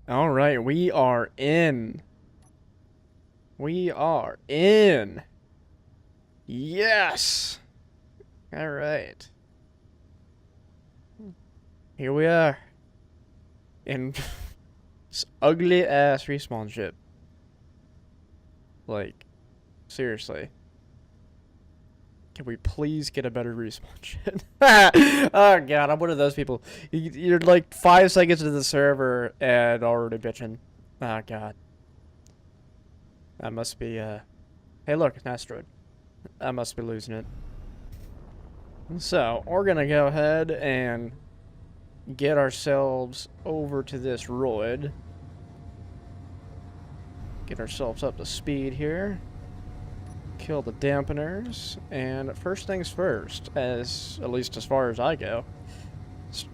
All right, we are in. We are in. Yes. All right. Here we are in this ugly ass respawn ship. Like, seriously. Can we please get a better respawn ship? Oh god, I'm one of those people. You're like 5 seconds into the server and already bitching. Oh god. That must be hey look, an asteroid. I must be losing it. So, we're gonna go ahead and get ourselves over to this roid. Get ourselves up to speed here. Kill the dampeners. And first things first, at least as far as I go,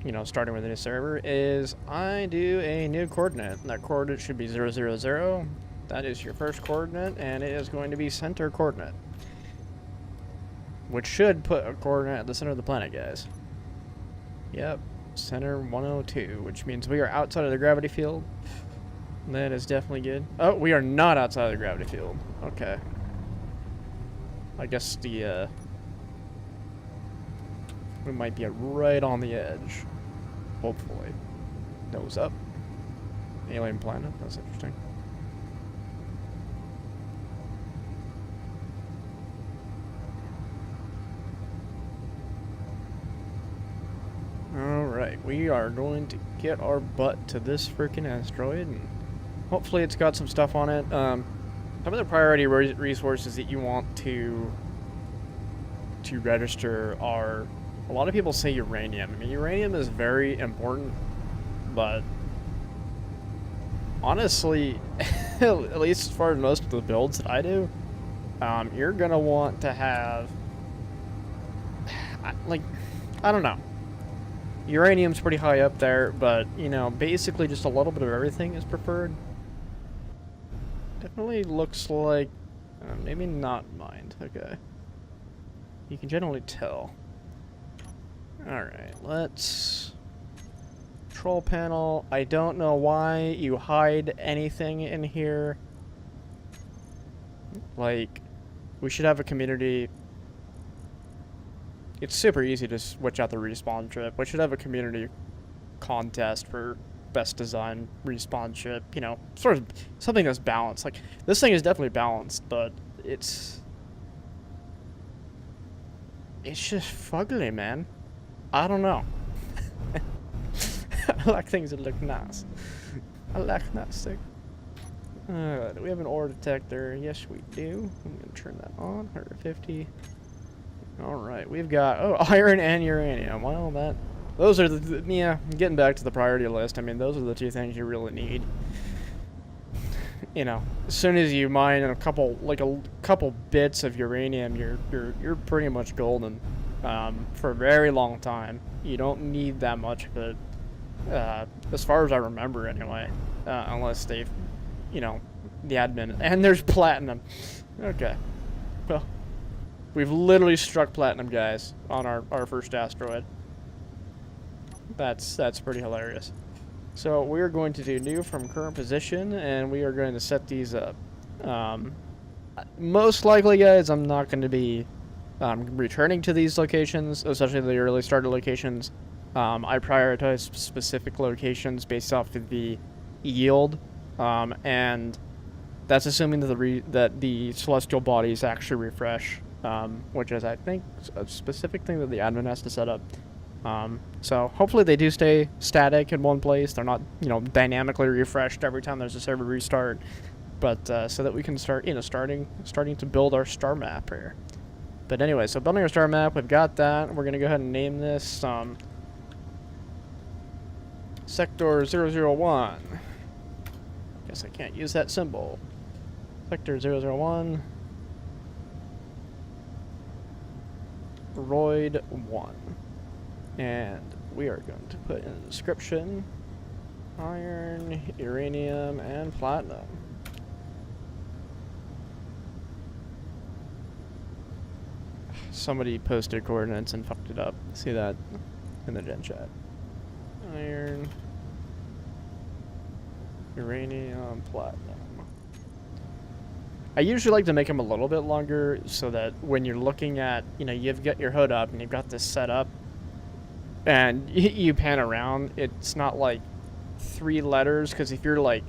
you know, starting with a new server, is I do a new coordinate. And that coordinate should be 000. That is your first coordinate, and it is going to be center coordinate. Which should put a coordinate at the center of the planet, guys. Yep, center 102, which means we are outside of the gravity field. That is definitely good. Oh, we are not outside of the gravity field. Okay. I guess we might be right on the edge. Hopefully. Nose up. Alien planet, that's interesting. Alright, we are going to get our butt to this freaking asteroid, and hopefully it's got some stuff on it. Some of the priority resources that you want to register are, a lot of people say uranium. I mean, uranium is very important, but honestly, at least as far as most of the builds that I do, you're gonna want to have, like, I don't know. Uranium's pretty high up there, but, you know, basically just a little bit of everything is preferred. Definitely looks like, maybe not mined. Okay. You can generally tell. Alright, let's... Control panel. I don't know why you hide anything in here. Like, we should have a community... It's super easy to switch out the respawn ship. We should have a community contest for best design respawn ship. You know, sort of something that's balanced. Like, this thing is definitely balanced, but it's just fugly, man. I don't know. I like things that look nice. I like nice things. Do we have an ore detector? Yes, we do. I'm gonna turn that on. 150. Alright, we've got, oh, iron and uranium. Well, those are yeah, getting back to the priority list, I mean, those are the two things you really need. You know, as soon as you mine a couple bits of uranium, you're pretty much golden, for a very long time. You don't need that much of it, as far as I remember anyway, unless they've, you know, the admin, and there's platinum. Okay, well. We've literally struck platinum, guys, on our first asteroid. That's pretty hilarious. So we're going to do new from current position, and we are going to set these up. Most likely, guys, I'm not going to be returning to these locations, especially the early starter locations. I prioritize specific locations based off of the yield, and that's assuming that the celestial bodies actually refresh. Which is, I think, a specific thing that the admin has to set up. So hopefully they do stay static in one place. They're not, you know, dynamically refreshed every time there's a server restart. But so that we can start, you know, starting to build our star map here. But anyway, so building our star map, we've got that. We're gonna go ahead and name this Sector 001. Guess I can't use that symbol. Sector 001. Roid 1. And we are going to put in the description iron, uranium, and platinum. Somebody posted coordinates and fucked it up. See that in the gen chat. Iron, uranium, platinum. I usually like to make them a little bit longer so that when you're looking at, you know, you've got your hood up and you've got this set up and you pan around, it's not like 3 letters, because if you're like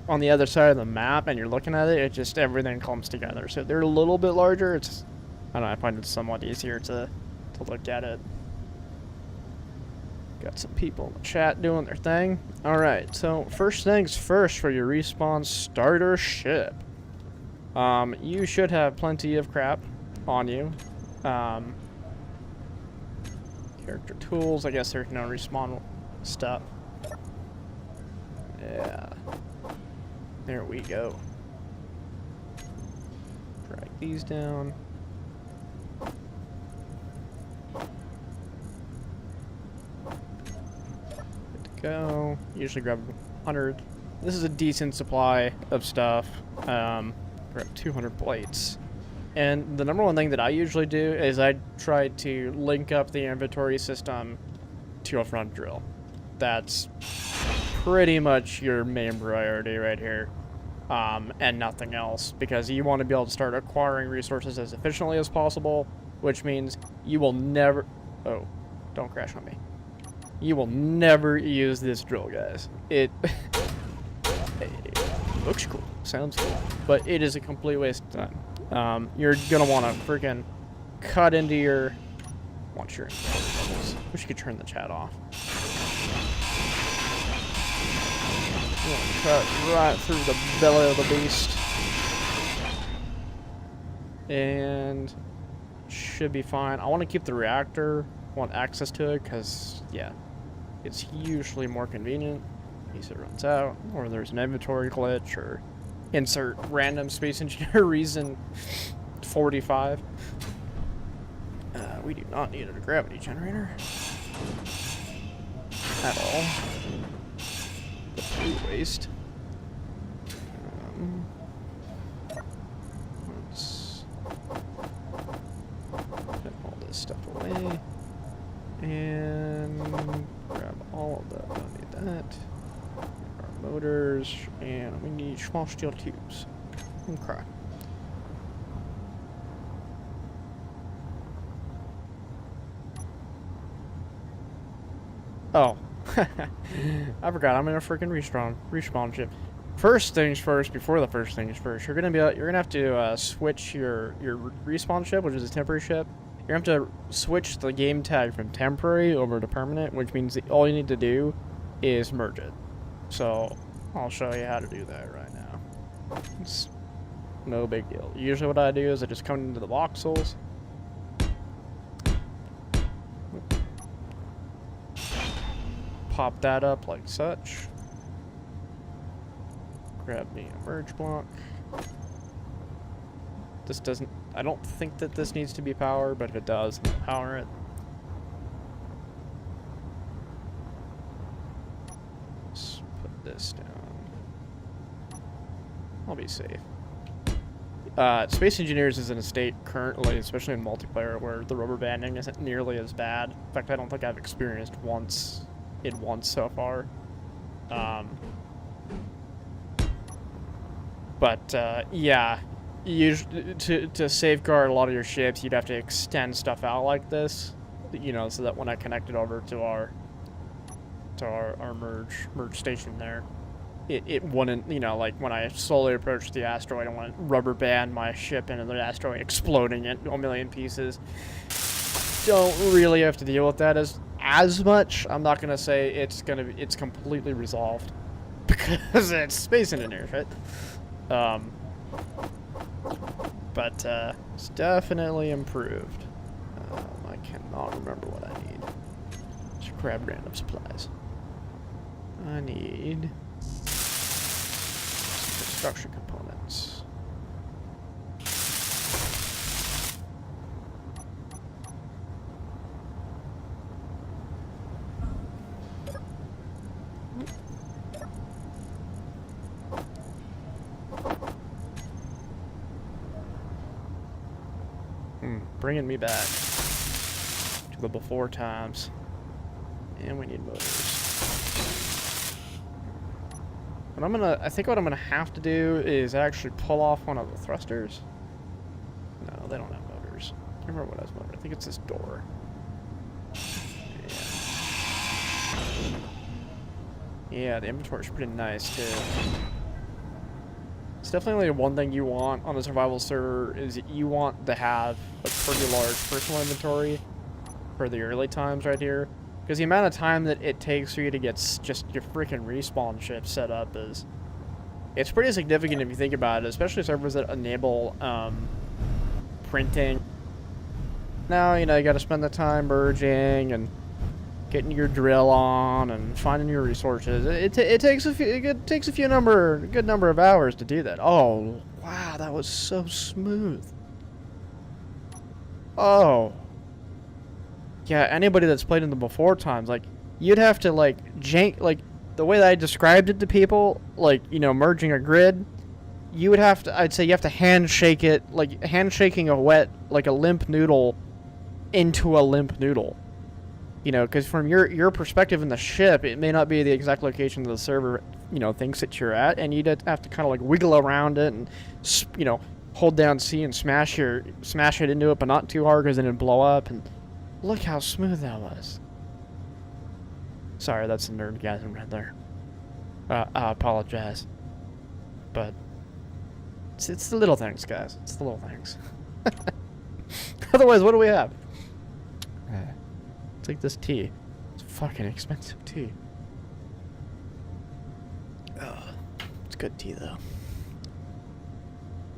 on the other side of the map and you're looking at it, it just, everything clumps together. So they're a little bit larger. It's, I don't know, I find it somewhat easier to look at it. Got some people in the chat doing their thing. Alright, so first things first for your respawn starter ship. You should have plenty of crap on you. Character tools, I guess there's no respawn stuff. Yeah. There we go. Drag these down. Go. Usually grab 100. This is a decent supply of stuff. Grab 200 plates. And the number one thing that I usually do is I try to link up the inventory system to a front drill. That's pretty much your main priority right here. And nothing else, because you want to be able to start acquiring resources as efficiently as possible, which means you will never... Oh, don't crash on me. You will never use this drill, guys. It looks cool, sounds cool, but it is a complete waste of time. You're gonna want to freaking cut into your... Watch your levels. Wish you could turn the chat off. You want to cut right through the belly of the beast, and should be fine. I want to keep the reactor. Want access to it because, yeah, it's usually more convenient in case it runs out, or there's an inventory glitch, or insert random space engineer reason 45. We do not need a gravity generator at all. The blue waste. Let's put all this stuff away. And grab all of that. Don't need that. Our motors, and we need small steel tubes. Okay. Oh, I forgot. I'm in a freaking respawn ship. First things first, before the first things first, you're gonna have to switch your respawn ship, which is a temporary ship. You're gonna have to switch the game tag from temporary over to permanent, which means that all you need to do is merge it. So I'll show you how to do that right now. It's no big deal. Usually what I do is I just come into the voxels. Pop that up like such. Grab me a merge block. This doesn't... I don't think that this needs to be powered, but if it does, then power it. Let's put this down. I'll be safe. Space Engineers is in a state currently, especially in multiplayer, where the rubber banding isn't nearly as bad. In fact, I don't think I've experienced it once so far. Yeah, to safeguard a lot of your ships, you'd have to extend stuff out like this, you know, so that when I connect it over to our merge station there, it wouldn't, you know, like when I slowly approach the asteroid, I want to rubber band my ship into the asteroid, exploding it a million pieces. Don't really have to deal with that as much. I'm not gonna say it's completely resolved, because it's Space Engineers, right? But it's definitely improved. I cannot remember what I need. Just grab random supplies. I need some construction components. Bringing me back to the before times. And we need motors. I think what I'm gonna have to do is actually pull off one of the thrusters. No, they don't have motors. I can't remember what has motor. I think it's this door. Yeah, the inventory is pretty nice too. It's definitely one thing you want on a survival server is you want to have a pretty large personal inventory for the early times right here. Because the amount of time that it takes for you to get just your freaking respawn ship set up it's pretty significant if you think about it, especially servers that enable printing. Now, you know, you got to spend the time merging and getting your drill on and finding your resources. It takes a good number of hours to do that. Oh, wow, that was so smooth. Oh. Yeah, anybody that's played in them before times, like, you'd have to, like, the way that I described it to people, like, you know, merging a grid, you would have to, I'd say you have to handshake it, like, handshaking a limp noodle into a limp noodle. You know, because from your perspective in the ship, it may not be the exact location that the server, you know, thinks that you're at, and you'd have to kind of, like, wiggle around it and, you know, hold down C and smash it into it, but not too hard because then it'd blow up, and look how smooth that was. Sorry, that's a nerdgasm right there. I apologize. But it's the little things, guys. It's the little things. Otherwise, what do we have? Take this tea. It's fucking expensive tea. It's good tea, though.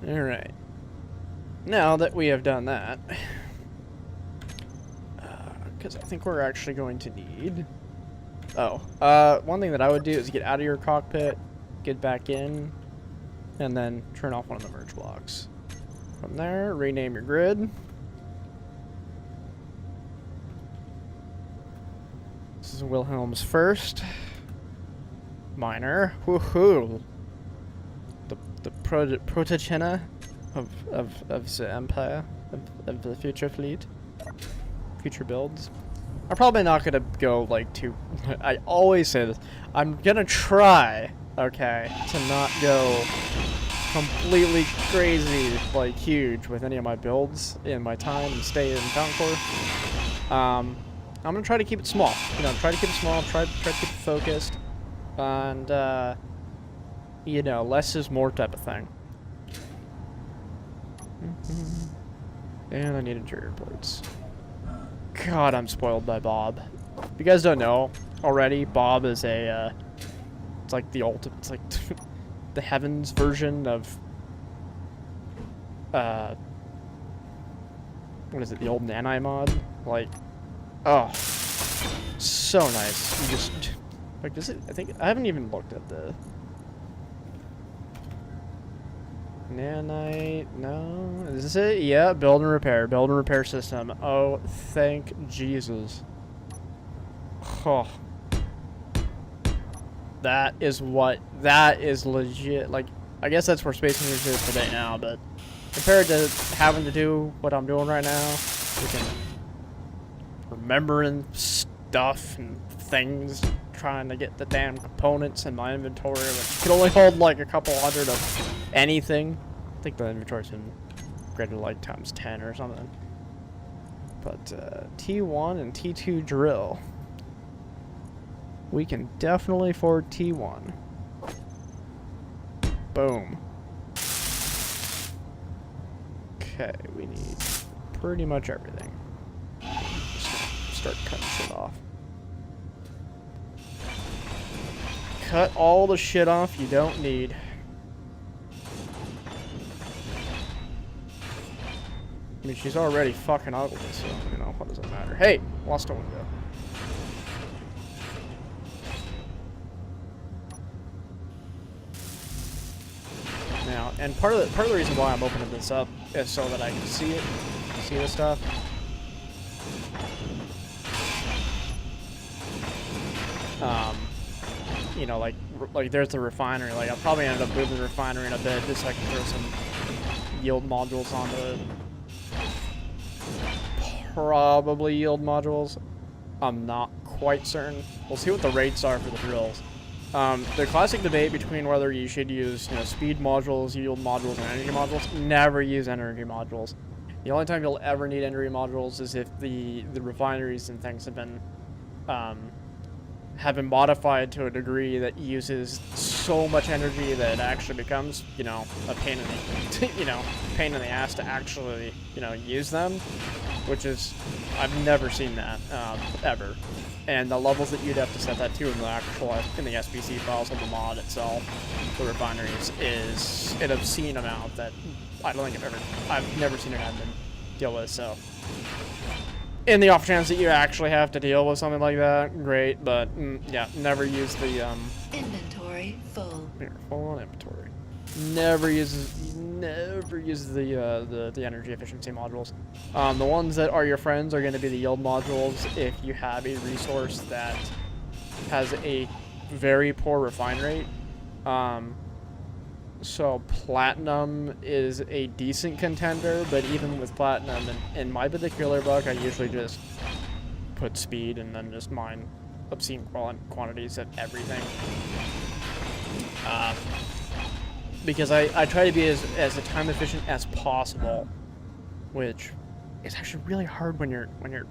Alright. Now that we have done that, because I think we're actually going to need... one thing that I would do is get out of your cockpit, get back in, and then turn off one of the merge blocks. From there, rename your grid. This is Wilhelm's first. Minor. Woohoo! The protogena of the empire, of the future fleet. Future builds. I'm probably not gonna go like too. I always say this. I'm gonna try, okay, to not go completely crazy, like huge, with any of my builds in my time and stay in Fountaincore. I'm gonna try to keep it small. You know, try to keep it small. Try to keep it focused, and you know, less is more type of thing. And I need interior plates. God, I'm spoiled by Bob. If you guys don't know already, Bob is a, it's like the ultimate, it's like the heavens version of, what is it, the old Nanai mod? Like, oh, so nice. You just, like, does it, I haven't even looked at the Nanite, no, is this it? Yeah, build and repair system. Oh, thank Jesus. Oh. That is legit, like, I guess that's where Space Invaders is today now, but compared to having to do what I'm doing right now, freaking remembering stuff and things, trying to get the damn components in my inventory, which can only hold like a couple hundred of anything. I think the inventory's been graded like times 10 or something. But T1 and T2 drill. We can definitely afford T1. Boom. Okay, we need pretty much everything. Just start cutting shit off. Cut all the shit off you don't need. I mean, she's already fucking ugly, so, you know, what does it matter? Hey! Lost a window. Now, and part of the reason why I'm opening this up is so that I can see it, see this stuff. You know, like there's the refinery. Like, I'll probably end up moving the refinery in a bit just so I can throw some yield modules onto it. Probably yield modules. I'm not quite certain. We'll see what the rates are for the drills. The classic debate between whether you should use, you know, speed modules, yield modules, and energy modules. Never use energy modules. The only time you'll ever need energy modules is if the refineries and things have been modified to a degree that uses so much energy that it actually becomes, you know, a pain in the, pain in the ass to actually, you know, use them, which is, I've never seen that, ever. And the levels that you'd have to set that to in the SPC files of the mod itself, the refineries, is an obscene amount that I don't think I've never seen an admin deal with, so. In the off chance that you actually have to deal with something like that, great, but yeah, never use the inventory full. Here, full on inventory. Never use the energy efficiency modules. The ones that are your friends are going to be the yield modules if you have a resource that has a very poor refine rate. So platinum is a decent contender, but even with platinum, in my particular book, I usually just put speed and then just mine obscene quantities of everything. Because I try to be as time efficient as possible, which is actually really hard when you're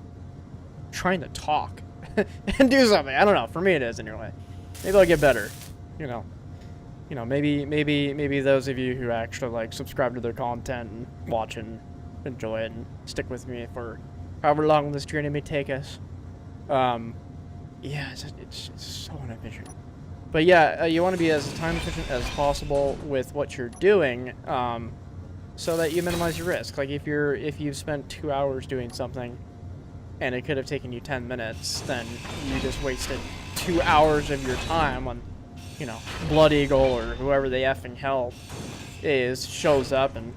trying to talk and do something. I don't know. For me, it is anyway. Maybe I'll get better. You know, maybe those of you who actually like subscribe to their content and watch and enjoy it and stick with me for however long this journey may take us. Yeah, it's so inefficient. But yeah, you want to be as time efficient as possible with what you're doing, so that you minimize your risk. Like if you've spent 2 hours doing something, and it could have taken you 10 minutes, then you just wasted 2 hours of your time on, you know, Blood Eagle or whoever the effing hell shows up and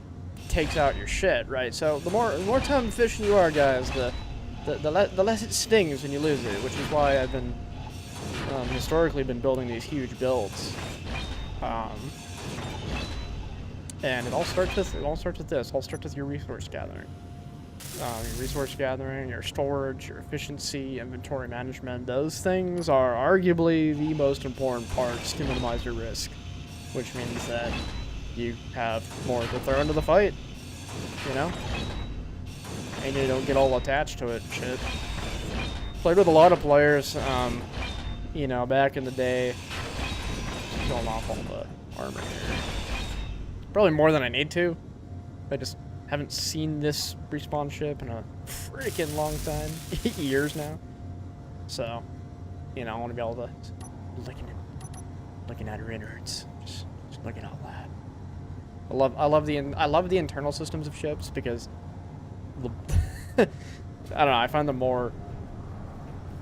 takes out your shit, right? So the more time efficient you are, guys, the less it stings when you lose it, which is why I've been historically been building these huge builds. And it all starts with this. It all starts with your resource gathering. Your storage, your efficiency, inventory management. Those things are arguably the most important parts to minimize your risk, which means that you have more to throw into the fight, you know? And you don't get all attached to it and shit. Played with a lot of players, you know, back in the day. Just going off all the armor here. Probably more than I need to. I just haven't seen this respawn ship in a freaking long time. Years now. So, you know, I want to be able to looking at her innards. Just looking at all that. I love the internal systems of ships because I don't know, I find them more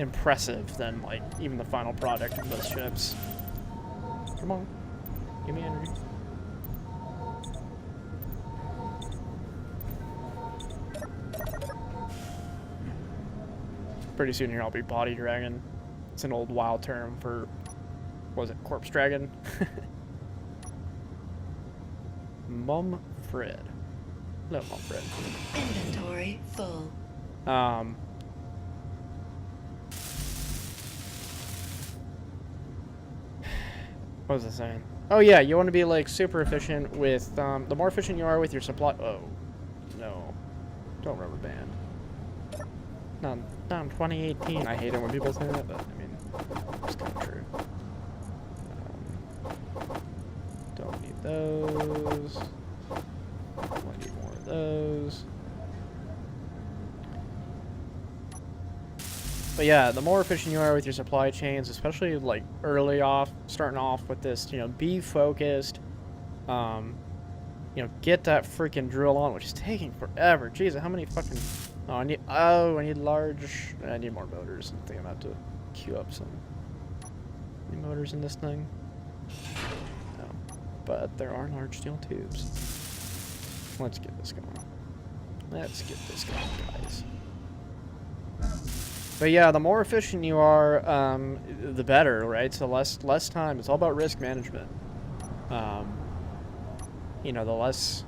impressive than like even the final product of those ships. Come on. Give me energy. Pretty soon here I'll be body dragon. It's an old WoW term for, what was it, corpse dragon? Mumfred. Hello, Mumfred. Inventory full. What was I saying? Oh yeah, you want to be like super efficient with, the more efficient you are with your supply. Oh, no. Don't rubber band. Not in 2018. I hate it when people say that, but I mean, it's kind of true. Don't need those. I need more of those. But yeah, the more efficient you are with your supply chains, especially like starting off with this, you know, be focused. You know, get that freaking drill on, which is taking forever. Jeez, how many fucking... Oh, I need large... I need more motors. I think I'm about to queue up some new motors in this thing. No. But there are large steel tubes. Let's get this going. Let's get this going, guys. But yeah, the more efficient you are, the better, right? So less time. It's all about risk management. You know, the less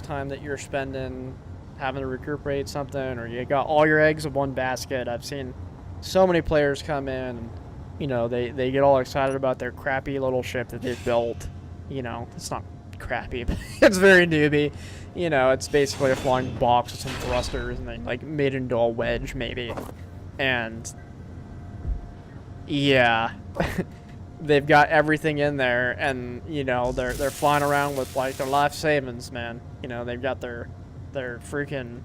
time that you're spending having to recuperate something, or you got all your eggs in one basket. I've seen so many players come in and You know, they get all excited about their crappy little ship that they've built. You know, it's not crappy, but it's very newbie. You know, it's basically a flying box with some thrusters, and they like made it into a wedge maybe. And yeah, they've got everything in there, and you know they're flying around with like their life savings, man. You know, they've got their freaking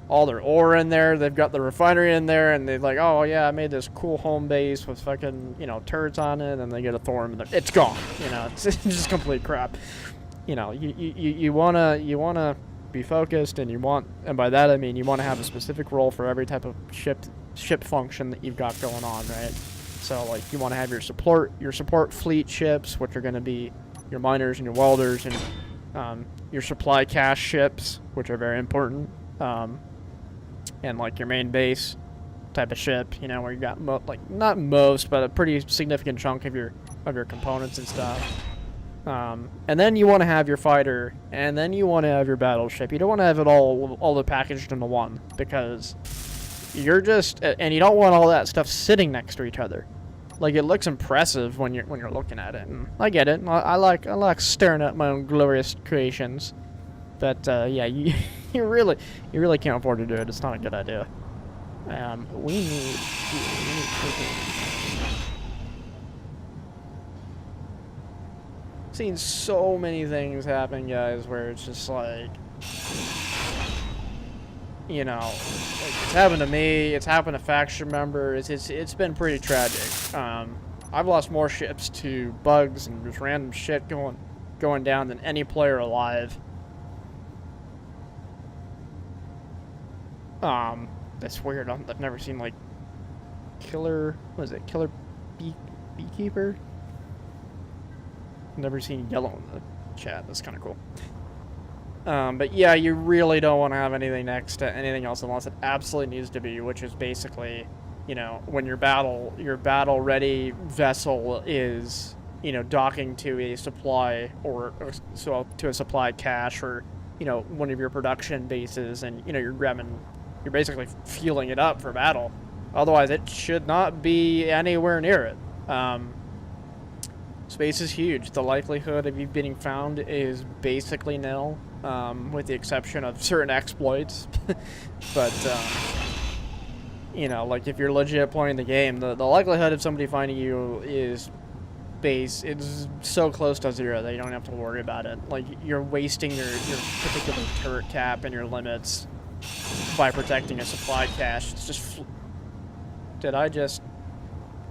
all their ore in there. They've got the refinery in there, and they're like, oh yeah, I made this cool home base with fucking, you know, turrets on it, and they get a Thorm, and it's gone. You know, it's just complete crap. You know, you wanna be focused, and and by that I mean you want to have a specific role for every type of ship function that you've got going on, right? So like you want to have your support fleet ships, which are going to be your miners and your welders, and your supply cache ships, which are very important. And like your main base type of ship, you know, where you got like not most, but a pretty significant chunk of your components and stuff. And then you want to have your fighter, and then you want to have your battleship. You don't want to have it all packaged into one, because you're just, and you don't want all that stuff sitting next to each other. Like, it looks impressive when you're looking at it, and I get it. I like staring at my own glorious creations. But yeah, you really can't afford to do it. It's not a good idea. We need seen so many things happen, guys, where it's just like, you know, like it's happened to me. It's happened to faction members. It's been pretty tragic. I've lost more ships to bugs and just random shit going down than any player alive. That's weird. I've never seen like killer beekeeper. Never seen yellow in the chat. That's kind of cool. But yeah, you really don't want to have anything next to anything else unless it absolutely needs to be, which is basically, you know, when your battle ready vessel is, you know, docking to a supply to a supply cache, or, you know, one of your production bases, and, you know, you're basically fueling it up for battle. Otherwise, it should not be anywhere near it. Space is huge. The likelihood of you being found is basically nil, with the exception of certain exploits. But, you know, like if you're legit playing the game, the likelihood of somebody finding you is it's so close to zero that you don't have to worry about it. Like, you're wasting your particular turret cap and your limits by protecting a supply cache. It's just... Did I just...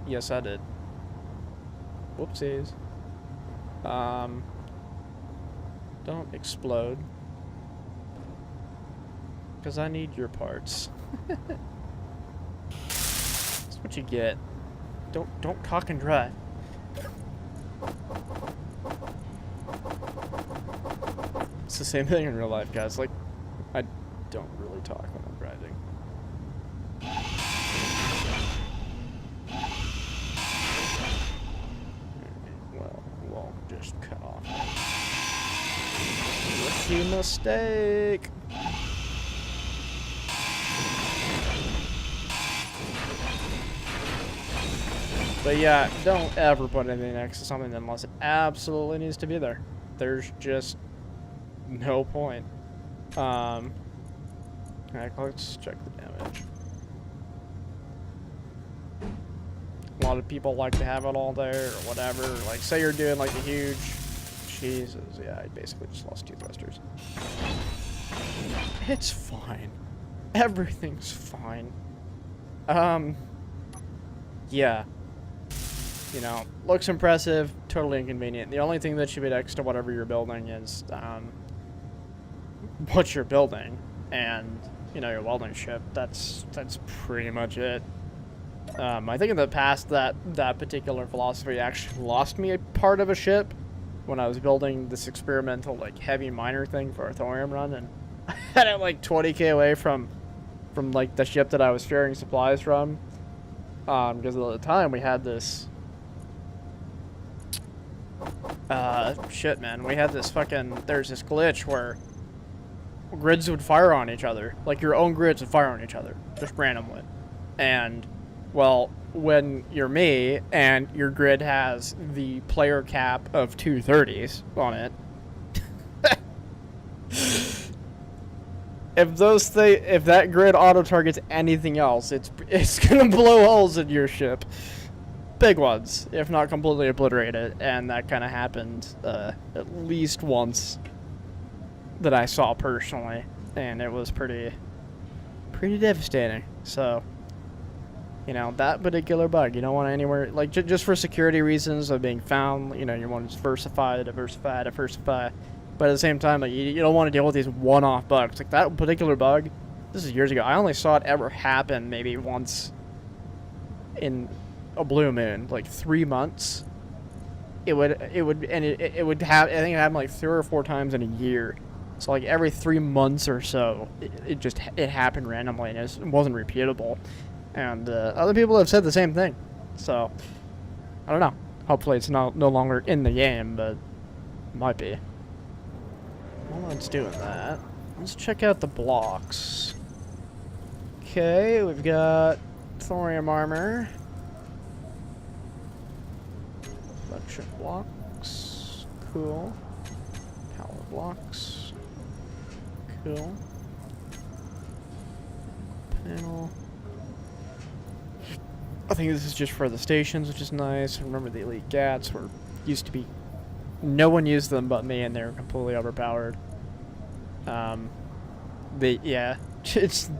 Yes, I did. Whoopsies. Don't explode. Because I need your parts. That's what you get. Don't cock and drive. It's the same thing in real life, guys. Like, I don't really talk when I'm driving. Well, we'll just cut off. Rookie mistake. But yeah, don't ever put anything next to something unless it absolutely needs to be there. There's just no point. Alright, let's check the damage. A lot of people like to have it all there or whatever. Like, say you're doing like a huge... Jesus, yeah, I basically just lost 2 thrusters. It's fine. Everything's fine. Yeah. You know, looks impressive, totally inconvenient. The only thing that should be next to whatever you're building is, what you're building. And, you know, your welding ship. That's pretty much it. I think in the past that particular philosophy actually lost me a part of a ship when I was building this experimental, like, heavy miner thing for a thorium run, and I had it like 20k away from like the ship that I was sharing supplies from. Because at the time we had this shit, man. We had this fucking, there's this glitch where grids would fire on each other. Like, your own grids would fire on each other, just randomly. And, well, when you're me and your grid has the player cap of 230s on it. If that grid auto targets anything else, it's gonna blow holes in your ship, big ones, if not completely obliterate it. And that kind of happened at least once that I saw personally, and it was pretty devastating. So, you know, that particular bug, you don't want anywhere, like, just for security reasons of being found, you know, you want to diversify. But at the same time, like, you don't want to deal with these one-off bugs. Like, that particular bug, this is years ago. I only saw it ever happen maybe once in a blue moon, like 3 months. It would have, I think it happened like 3 or 4 times in a year. So, like, every 3 months or so, it happened randomly, and it wasn't repeatable. And other people have said the same thing. So, I don't know. Hopefully it's no longer in the game, but it might be. While it's doing that, let's check out the blocks. Okay, we've got thorium armor. Electric blocks. Cool. Power blocks. Cool. Panel. I think this is just for the stations, which is nice. Remember the elite GATs used to be, no one used them but me, and they were completely overpowered. It's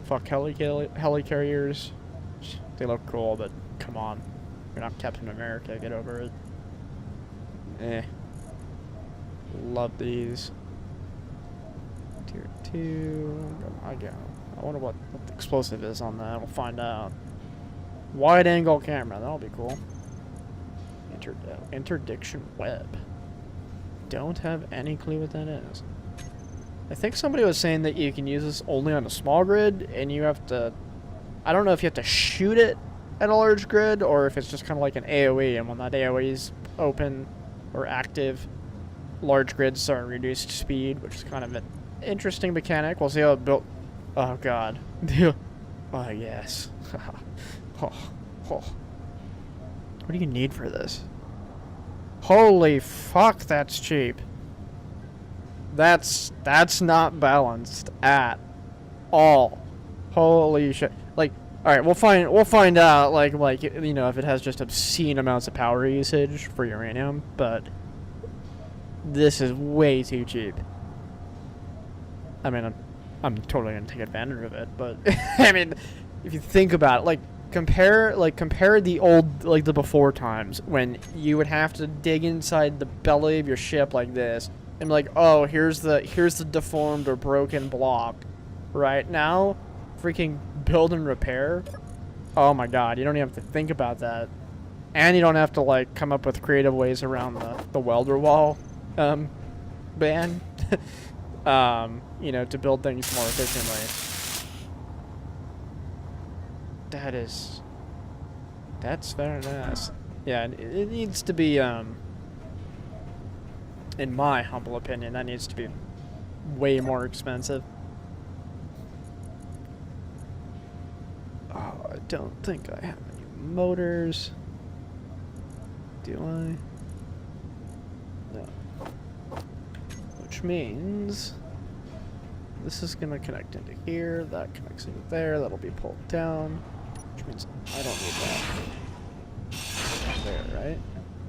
fuck helicarriers. They look cool, but come on, you're not Captain America. Get over it. Love these. Tier 2. I wonder what the explosive is on that. We'll find out. Wide angle camera. That'll be cool. Interdiction web. Don't have any clue what that is. I think somebody was saying that you can use this only on a small grid, and you have to... I don't know if you have to shoot it at a large grid, or if it's just kind of like an AoE, and when that AoE is open or active, large grids start reduced speed, which is kind of an interesting mechanic. We'll see how it built... Oh, God. Oh, yes. What do you need for this? Holy fuck, that's cheap. That's not balanced at all. Holy shit. Like, alright, we'll find out, like, you know, if it has just obscene amounts of power usage for uranium, but this is way too cheap. I mean, I'm totally gonna take advantage of it, but I mean, if you think about it, like compare the old, like the before times when you would have to dig inside the belly of your ship like this and be like, oh, here's the deformed or broken block. Right now, freaking build and repair. Oh my god, you don't even have to think about that, and you don't have to like come up with creative ways around the welder wall ban. You know, to build things more efficiently. That's very nice. Yeah, it needs to be, in my humble opinion, that needs to be way more expensive. Oh, I don't think I have any motors. Do I? No. Which means this is going to connect into here, that connects into there, that'll be pulled down, which means I don't need that. There, right?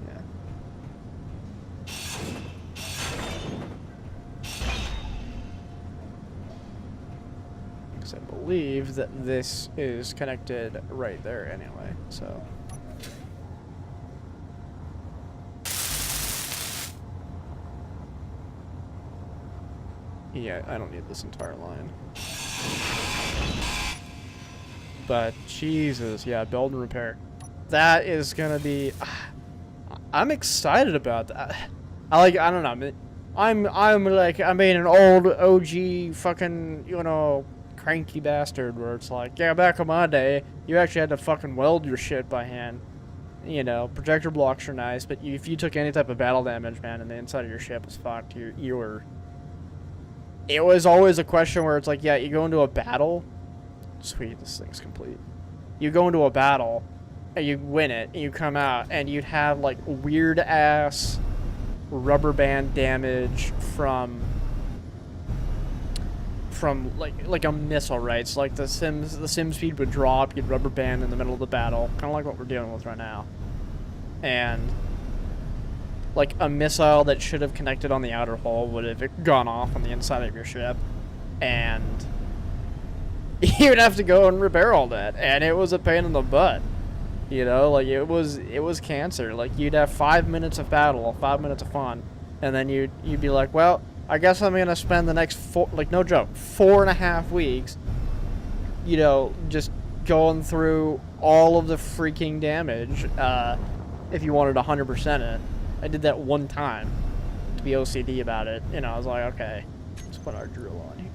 Yeah. Because I believe that this is connected right there anyway, so... Yeah, I don't need this entire line. But, Jesus, yeah, build and repair. That is gonna be... I'm excited about that. I don't know, I'm being an old OG fucking, you know, cranky bastard where it's like, yeah, back in my day, you actually had to fucking weld your shit by hand. You know, projector blocks are nice, but if you took any type of battle damage, man, and the inside of your ship was fucked, you were... It was always a question where it's like, yeah, you go into a battle, Sweet, this thing's complete. You go into a battle, and you win it, and you come out, and you'd have, like, weird-ass rubber band damage from like a missile, right? So, like, the sim speed would drop, you'd rubber band in the middle of the battle, kind of like what we're dealing with right now. And, like, a missile that should have connected on the outer hull would have gone off on the inside of your ship, and you'd have to go and repair all that, and it was a pain in the butt. You know, like, it was cancer. Like, you'd have 5 minutes of battle, 5 minutes of fun, and then you'd be like, well, I guess I'm gonna spend the next no joke, 4.5 weeks, you know, just going through all of the freaking damage, if you wanted 100% it. I did that one time to be OCD about it. You know, I was like, okay, let's put our drill on here.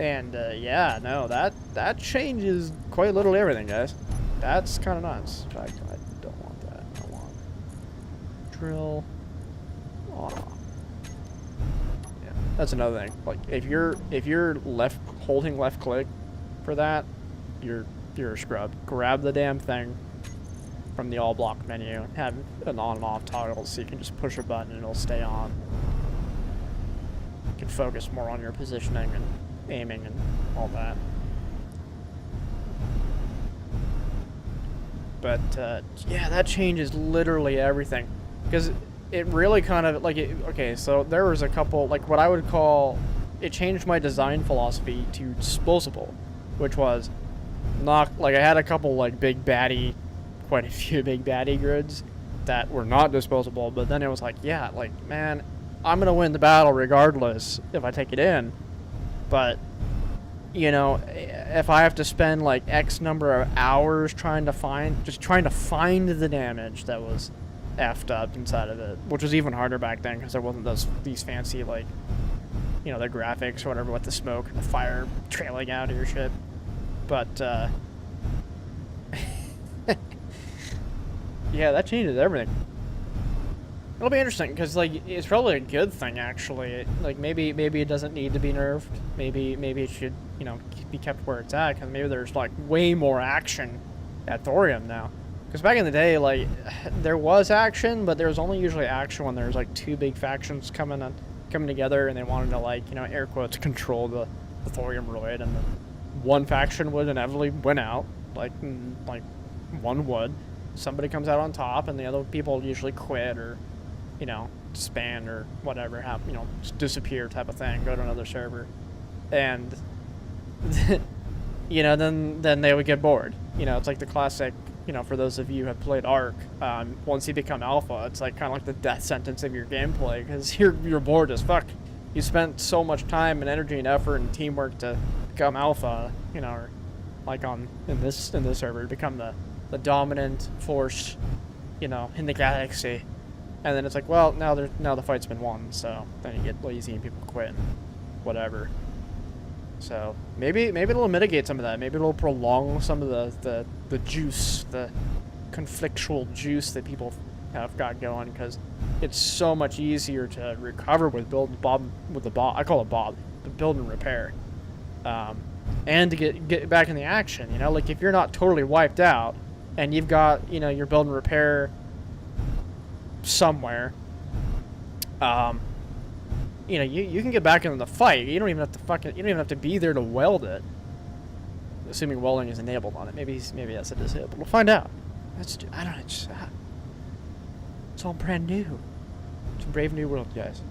And, yeah, no, that changes quite literally everything, guys. That's kind of nuts. In fact, I don't want that. I want drill off. Yeah, that's another thing. Like, if you're holding left click for that, you're a scrub. Grab the damn thing from the all block menu. Have an on and off toggle so you can just push a button and it'll stay on. You can focus more on your positioning and aiming and all that. But, yeah, that changes literally everything. Because it really kind of, like, okay, so there was a couple, like, what I would call, it changed my design philosophy to disposable, which was not, like, I had a couple, like, quite a few big baddie grids that were not disposable, but then it was like, yeah, like, man, I'm going to win the battle regardless if I take it in, but, you know, if I have to spend like X number of hours trying to find the damage that was effed up inside of it, which was even harder back then because there wasn't these fancy, like, you know, the graphics or whatever with the smoke and the fire trailing out of your ship. But, yeah, that changes everything. It'll be interesting because, like, it's probably a good thing actually. Like, maybe it doesn't need to be nerfed. Maybe it should, you know, be kept where it's at because maybe there's like way more action at Thorium now. Because back in the day, like, there was action, but there was only usually action when there was like two big factions coming together and they wanted to, like, you know, air quotes, control the Thorium Roid, and then one faction would inevitably win out, like one would. Somebody comes out on top, and the other people usually quit or, you know, disband or whatever, have, you know, just disappear type of thing, go to another server, and you know, then they would get bored. You know, it's like the classic, you know, for those of you who have played Ark, once you become alpha, it's like kind of like the death sentence of your gameplay because you're bored as fuck. You spent so much time and energy and effort and teamwork to become alpha, you know, or like in this server, become the dominant force, you know, in the galaxy. And then it's like, well, now the fight's been won, so then you get lazy and people quit and whatever. So maybe it'll mitigate some of that. Maybe it'll prolong some of the juice, the conflictual juice that people have got going, because it's so much easier to recover with build I call it Bob, but build and repair, and to get back in the action. You know, like if you're not totally wiped out and you've got, you know, your build and repair somewhere, you know, you can get back into the fight. You don't even have to be there to weld it. Assuming welding is enabled on it. Maybe that's a disabled. We'll find out. I don't know. It's all brand new. It's a brave new world, guys.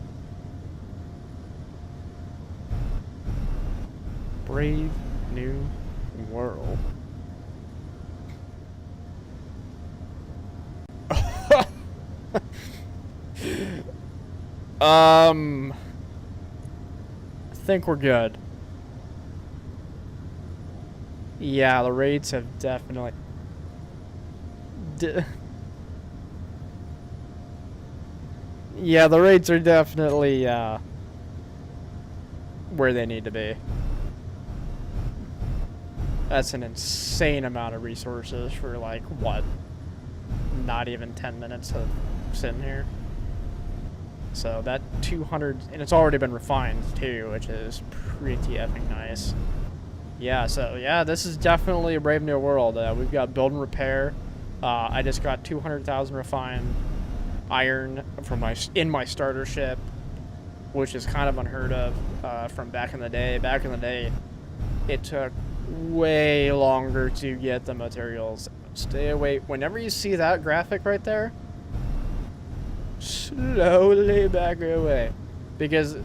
Brave new world. I think we're good. Yeah, the raids have definitely... yeah, the raids are definitely, where they need to be. That's an insane amount of resources for, like, what? Not even 10 minutes of sitting here. So that 200, and it's already been refined too, which is pretty effing nice. Yeah, so yeah, this is definitely a Brave New World. We've got build and repair. I just got 200,000 refined iron from in my starter ship, which is kind of unheard of from back in the day. Back in the day, it took way longer to get the materials. Stay away. Whenever you see that graphic right there, slowly back away, because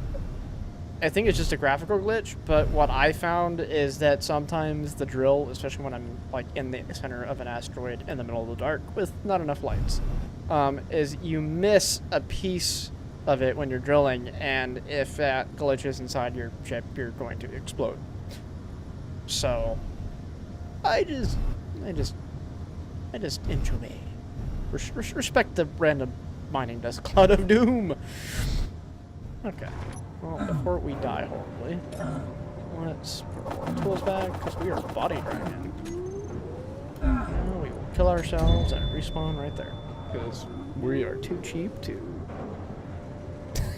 I think it's just a graphical glitch, but what I found is that sometimes the drill, especially when I'm like in the center of an asteroid in the middle of the dark with not enough lights, is you miss a piece of it when you're drilling, and if that glitches inside your ship, you're going to explode. So, I just enjoy. Respect the random mining dust cloud of doom. Okay. Well, before we die horribly, let's put our tools back, because we are body dragging. Now we will kill ourselves and respawn right there, because we are too cheap to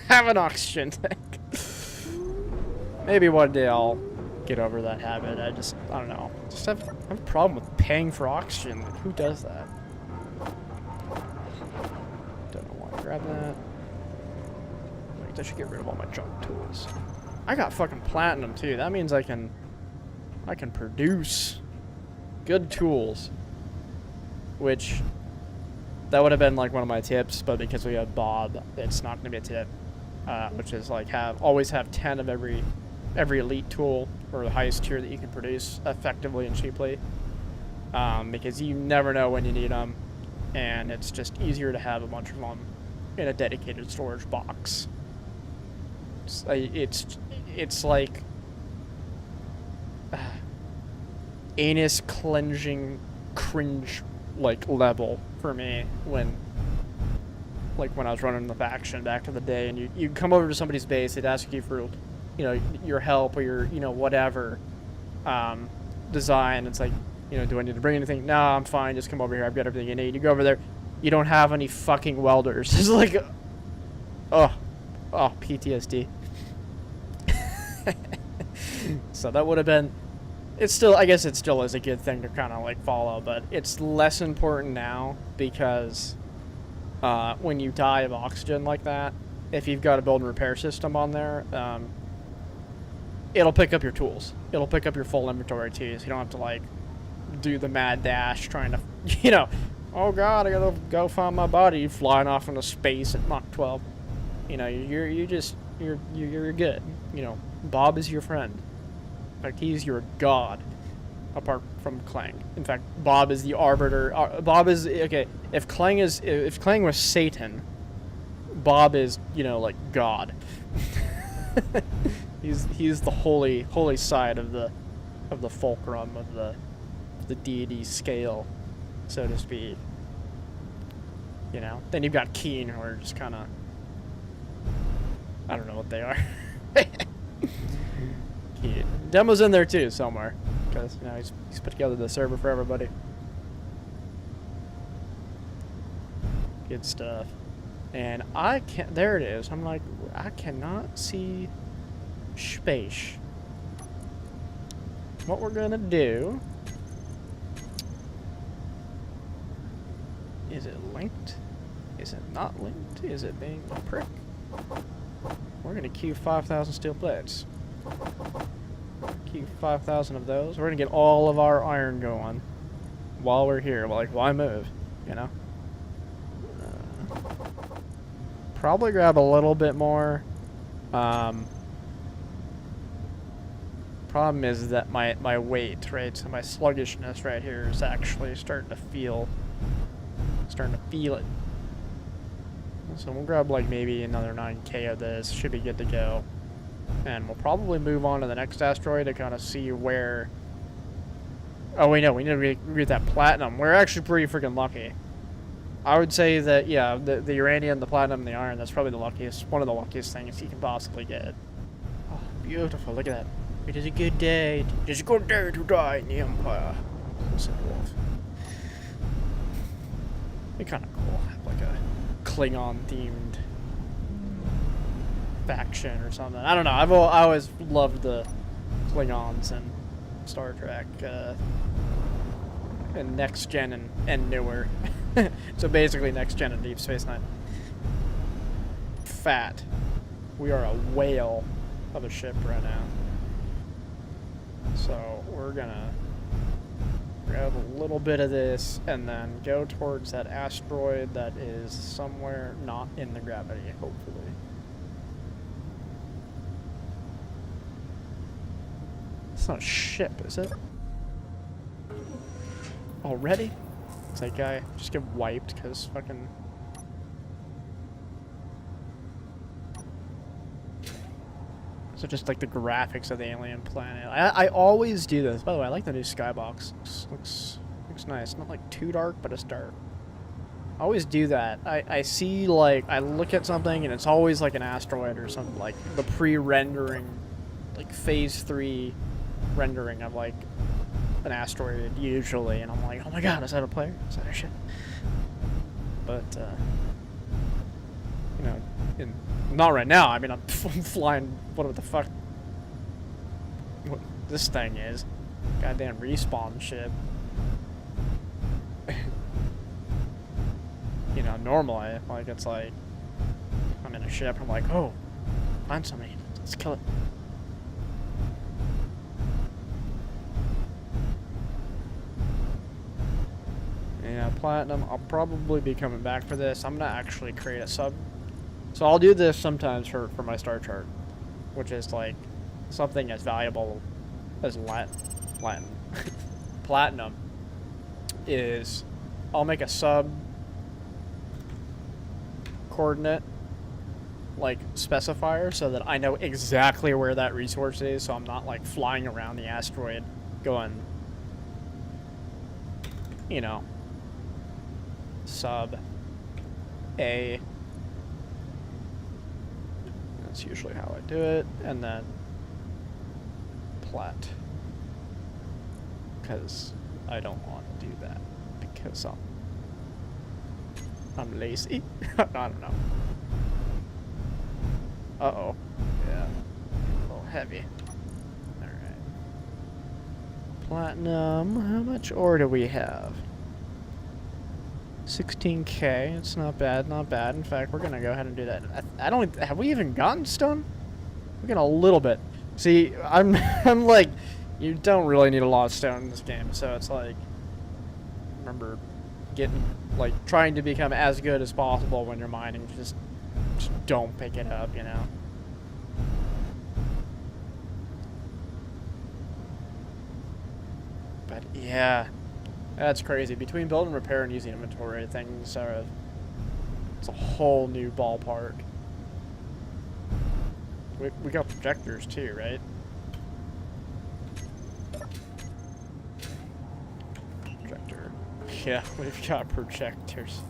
have an oxygen tank. Maybe one day I'll get over that habit. I don't know. Just have a problem with paying for oxygen. Like, who does that? Don't know why I grabbed that. I should get rid of all my junk tools. I got fucking platinum too. That means I can produce good tools. Which that would have been like one of my tips, but because we have Bob, it's not gonna be a tip. Which is like always have 10 of every elite tool or the highest tier that you can produce effectively and cheaply. Because you never know when you need them, and it's just easier to have a bunch of them in a dedicated storage box. It's like anus cleansing cringe like level for me when I was running the faction back in the day, and you come over to somebody's base, they'd ask you for, you know, your help or your, you know, whatever design. It's like, you know, do I need to bring anything? No, I'm fine, just come over here, I've got everything you need. You go over there, you don't have any fucking welders. It's like, oh PTSD. So that would have been, I guess it still is a good thing to kind of like follow, but it's less important now because when you die of oxygen like that, if you've got a build and repair system on there, it'll pick up your tools. It'll pick up your full inventory too, so you don't have to like do the mad dash trying to, you know, oh god, I gotta go find my body flying off into space at Mach 12. You know, you're good. You know, Bob is your friend. In fact, he's your god, apart from Clang. In fact, Bob is the arbiter. Bob is, okay, if Clang was Satan, Bob is, you know, like God. he's the holy side of the fulcrum of the deity scale, so to speak. You know, then you've got Keen, who are just kind of, I don't know what they are. Keen. Demo's in there too somewhere, because you know he's put together the server for everybody. Good stuff. And I can't. There it is. I'm like, I cannot see space. What we're gonna do? Is it linked? Is it not linked? Is it being a prick? We're gonna queue 5,000 steel plates. Queue 5,000 of those. We're gonna get all of our iron going while we're here. Like, why move? You know. Probably grab a little bit more. Problem is that my weight, right? So my sluggishness right here is actually starting to feel it. So we'll grab like maybe another 9k of this. Should be good to go. And we'll probably move on to the next asteroid to kind of see where... Oh, wait, no, we need to get that platinum. We're actually pretty freaking lucky. I would say that, yeah, the uranium, the platinum, and the iron, that's probably one of the luckiest things you can possibly get. Oh, beautiful, look at that. It is a good day. It is a good day to die in the Empire. Listen, Wolf. It'd be kind of cool. Have like a Klingon-themed faction or something. I don't know. I always loved the Klingons and Star Trek, and Next Gen and newer. So basically Next Gen and Deep Space Nine. Fat. We are a whale of a ship right now. So we're gonna grab a little bit of this and then go towards that asteroid that is somewhere not in the gravity, hopefully. It's not a ship, is it? Already? It's like I just get wiped because fucking... So just like the graphics of the alien planet. I always do this. By the way, I like the new skybox. Looks nice. Not like too dark, but it's dark. I always do that. I see, like, I look at something and it's always like an asteroid or something, like the pre-rendering, like phase 3 rendering of like an asteroid usually, and I'm like, oh my god, is that a player? Is that a ship? But you know, not right now. I mean, I'm flying whatever the fuck what this thing is. Goddamn respawn ship. You know, normally, like, it's like I'm in a ship, I'm like, oh, find somebody, let's kill it. Yeah, platinum. I'll probably be coming back for this. I'm gonna actually create a sub. So I'll do this sometimes for my star chart, which is like something as valuable as Latin. Platinum is, I'll make a sub coordinate like specifier so that I know exactly where that resource is, so I'm not like flying around the asteroid going, you know, sub A. That's usually how I do it, and then plat, because I don't want to do that because I'm lazy. I don't know. Uh-oh. Yeah. A little heavy. Alright. Platinum. How much ore do we have? 16k. It's not bad, not bad. In fact, we're gonna go ahead and do that. I don't... Have we even gotten stone? We got a little bit. See, I'm like... You don't really need a lot of stone in this game, so it's like... Remember getting... Like, trying to become as good as possible when you're mining. Just don't pick it up, you know? But, yeah... That's crazy. Between build and repair and using inventory, things are... It's a whole new ballpark. We got projectors too, right? Projector. Yeah, we've got projectors.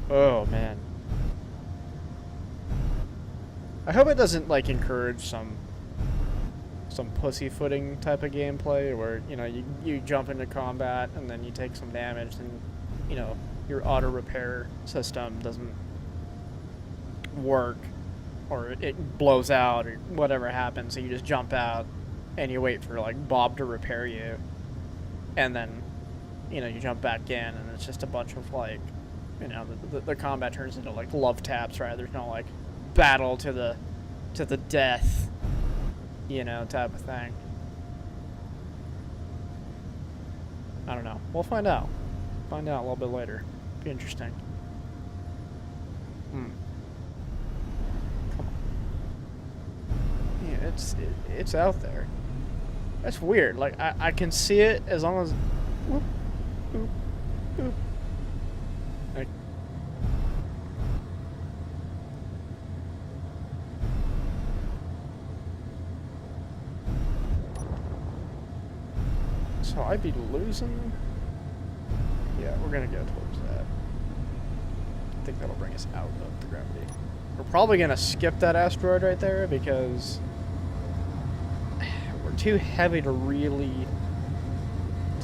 Oh, man. I hope it doesn't, like, encourage some pussyfooting type of gameplay where, you know, you jump into combat and then you take some damage and, you know, your auto repair system doesn't work or it blows out or whatever happens, so you just jump out and you wait for, like, Bob to repair you, and then, you know, you jump back in and it's just a bunch of, like, you know, the combat turns into, like, love taps, right? There's no, like, battle to the death, you know, type of thing. I don't know. We'll find out. Find out a little bit later. Be interesting. Come on. Yeah, it's out there. That's weird. Like, I can see it as long as... Whoop, whoop, whoop. Like, so I'd be losing? Yeah, we're gonna go towards that. I think that'll bring us out of the gravity. We're probably gonna skip that asteroid right there because we're too heavy to really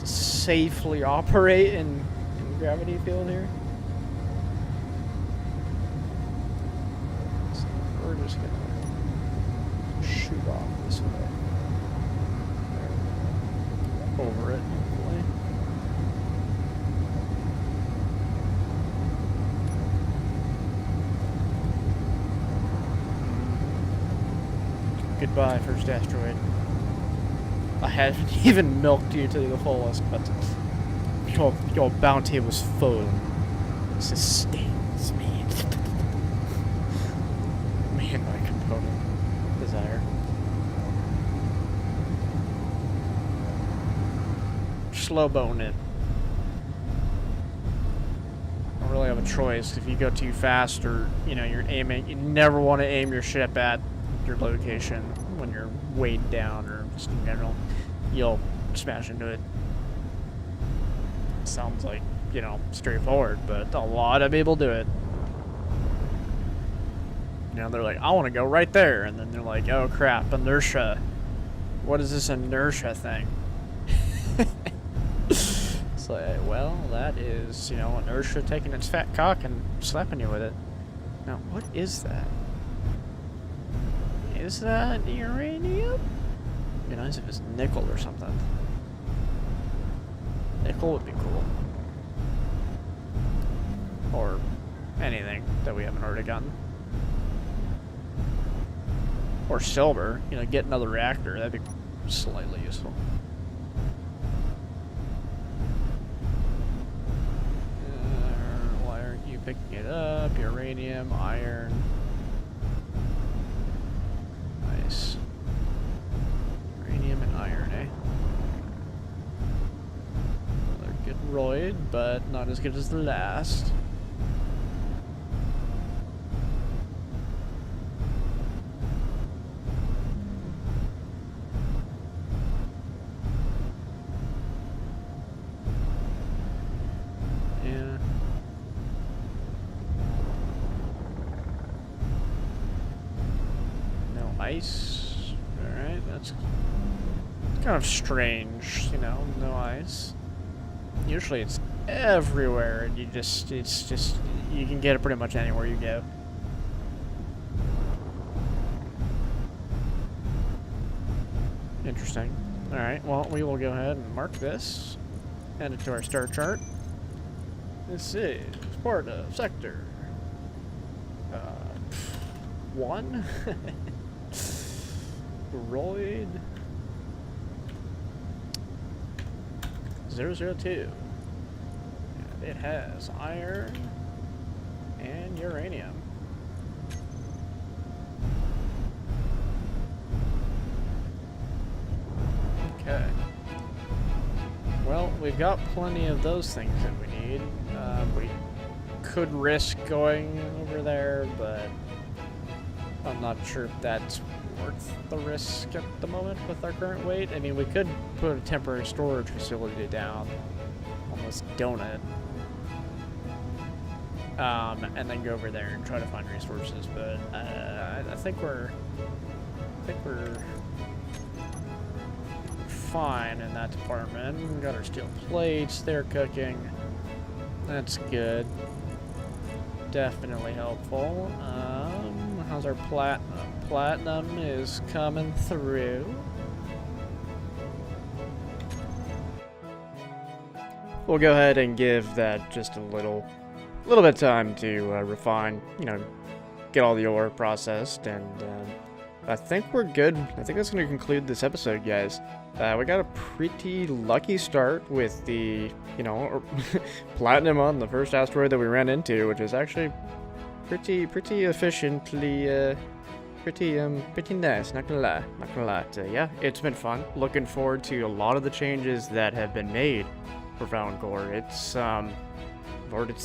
safely operate in gravity field here. So we're just gonna shoot off this way. over it, hopefully. Goodbye, first asteroid. I haven't even milked you to the fullest, but your bounty was full. Sustains me. Me and my component desire. Slow bone it. I don't really have a choice. If you go too fast, or you're aiming, you never want to aim your ship at your location when you're weighed down, or just in general, you'll smash into it. Sounds like, straightforward, but a lot of people do it. They're like, I want to go right there, and then they're like, oh crap, inertia. What is this inertia thing? It's like, well, that is, inertia taking its fat cock and slapping you with it. Now, what is that? Is that uranium? It'd be nice if it's nickel or something. Nickel would be cool. Or anything that we haven't already gotten. Or silver. Get another reactor. That'd be slightly useful. Why aren't you picking it up? Uranium, iron. Nice. Uranium and iron, eh? Another good roid, but not as good as the last. Yeah. No ice. Alright, that's kind of strange, no ice. Usually it's everywhere, and it's just, you can get it pretty much anywhere you go. Interesting. Alright, well, we will go ahead and mark this. Add it to our star chart. This is part of sector 1. Roid 002. And it has iron and uranium. Okay. Well, we've got plenty of those things that we need. We could risk going over there, but I'm not sure if that's worth the risk at the moment with our current weight. I mean, we could put a temporary storage facility down on this donut, and then go over there and try to find resources. But I think we're fine in that department. We got our steel plates, they're cooking. That's good. Definitely helpful. How's our platinum? Platinum is coming through. We'll go ahead and give that just a little bit of time to refine, get all the ore processed, and I think we're good. I think that's going to conclude this episode, guys. We got a pretty lucky start with the, platinum on the first asteroid that we ran into, which is actually pretty efficiently, pretty nice, not gonna lie. Yeah, it's been fun. Looking forward to a lot of the changes that have been made for Fountaincore. It's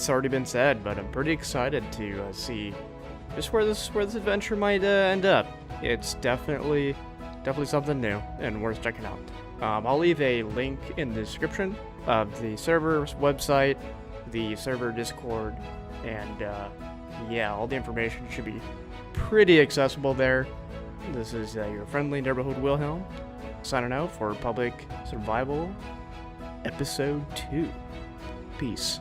already been said, but I'm pretty excited to see just where this adventure might end up. It's definitely something new and worth checking out. I'll leave a link in the description of the server's website, the server Discord, and yeah, all the information should be pretty accessible there. This is your friendly neighborhood Wilhelm, signing out for Public Survival Episode 2. Peace.